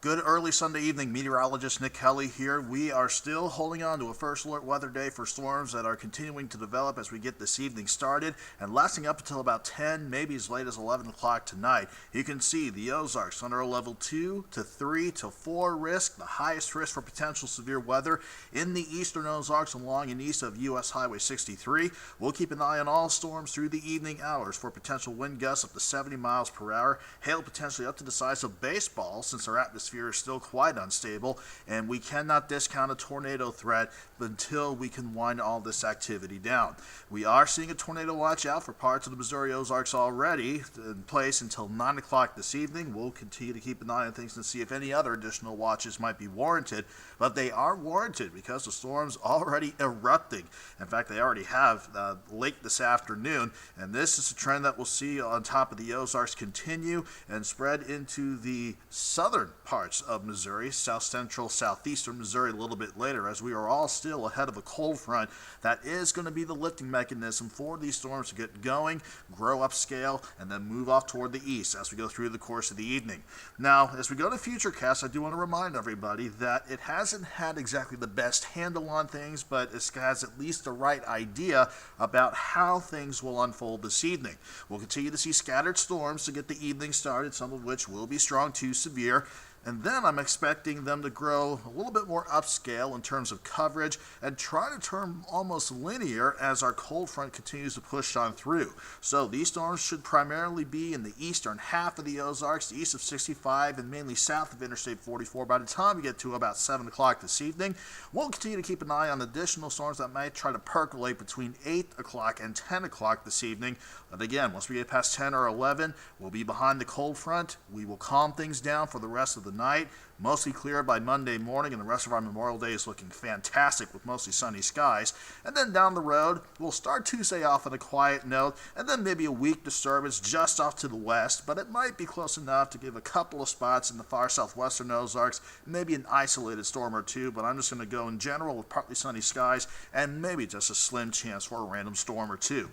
Good early Sunday evening, meteorologist Nick Kelly here. We are still holding on to a first alert weather day for storms that are continuing to develop as we get this evening started and lasting up until about 10, maybe as late as 11 o'clock tonight. You can see the Ozarks under a level 2 to 3 to 4 risk, the highest risk for potential severe weather in the eastern Ozarks along and east of U.S. Highway 63. We'll keep an eye on all storms through the evening hours for potential wind gusts up to 70 miles per hour, hail potentially up to the size of baseballs since our atmosphere is still quite unstable, and we cannot discount a tornado threat until we can wind all this activity down. We are seeing a tornado watch out for parts of the Missouri Ozarks already in place until 9 o'clock this evening. We'll continue to keep an eye on things and see if any other additional watches might be warranted, but they are warranted because the storm's already erupting. In fact, they already have late this afternoon, and this is a trend that we'll see on top of the Ozarks continue and spread into the southern parts of Missouri, south central, southeastern Missouri a little bit later, as we are all still ahead of a cold front that is going to be the lifting mechanism for these storms to get going, grow upscale, and then move off toward the east as we go through the course of the evening. Now, as we go to Futurecast, I do want to remind everybody that it hasn't had exactly the best handle on things, but it has at least the right idea about how things will unfold this evening. We'll continue to see scattered storms to get the evening started, some of which will be strong to severe. And then I'm expecting them to grow a little bit more upscale in terms of coverage and try to turn almost linear as our cold front continues to push on through. So these storms should primarily be in the eastern half of the Ozarks, east of 65 and mainly south of Interstate 44 by the time we get to about 7 o'clock this evening. We'll continue to keep an eye on additional storms that might try to percolate between 8 o'clock and 10 o'clock this evening. But again, once we get past 10 or 11, we'll be behind the cold front. We will calm things down for the rest of the night, mostly clear by Monday morning, and the rest of our Memorial Day is looking fantastic with mostly sunny skies. And then down the road, we'll start Tuesday off on a quiet note, and then maybe a weak disturbance just off to the west, but it might be close enough to give a couple of spots in the far southwestern Ozarks, maybe an isolated storm or two, but I'm just going to go in general with partly sunny skies and maybe just a slim chance for a random storm or two.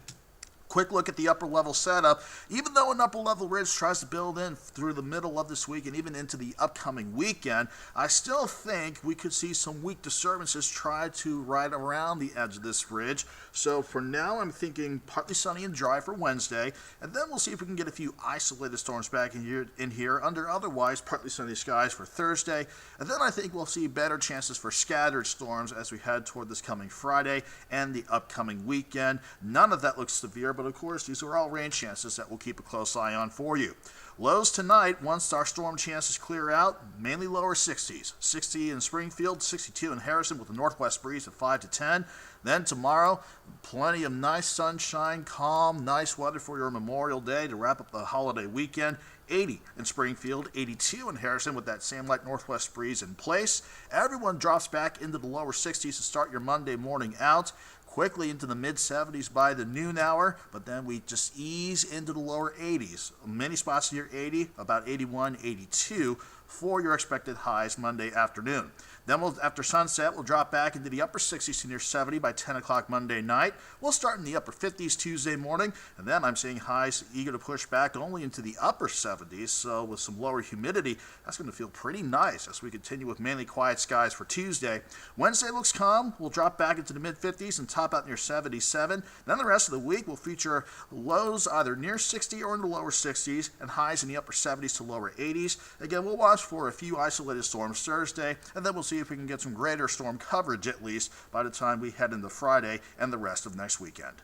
Quick look at the upper level setup. Even though an upper level ridge tries to build in through the middle of this week and even into the upcoming weekend, I still think we could see some weak disturbances try to ride around the edge of this ridge. So for now, I'm thinking partly sunny and dry for Wednesday, and then we'll see if we can get a few isolated storms back in here under otherwise partly sunny skies for Thursday. And then I think we'll see better chances for scattered storms as we head toward this coming Friday and the upcoming weekend. None of that looks severe, but of course, these are all rain chances that we'll keep a close eye on for you. Lows tonight, once our storm chances clear out, mainly lower 60s. 60 in Springfield, 62 in Harrison with a northwest breeze at 5 to 10. Then tomorrow, plenty of nice sunshine, calm, nice weather for your Memorial Day to wrap up the holiday weekend. 80 in Springfield, 82 in Harrison with that same light northwest breeze in place. Everyone drops back into the lower 60s to start your Monday morning out. Quickly into the mid-70s by the noon hour, but then we just ease into the lower 80s. Many spots near 80, about 81, 82 for your expected highs Monday afternoon. Then after sunset, we'll drop back into the upper 60s to near 70 by 10 o'clock Monday night. We'll start in the upper 50s Tuesday morning, and then I'm seeing highs eager to push back only into the upper 70s, so with some lower humidity, that's going to feel pretty nice as we continue with mainly quiet skies for Tuesday. Wednesday looks calm. We'll drop back into the mid-50s and top out near 77. Then the rest of the week will feature lows either near 60 or in the lower 60s and highs in the upper 70s to lower 80s. Again, we'll watch for a few isolated storms Thursday, and then we'll see if we can get some greater storm coverage at least by the time we head into Friday and the rest of next weekend.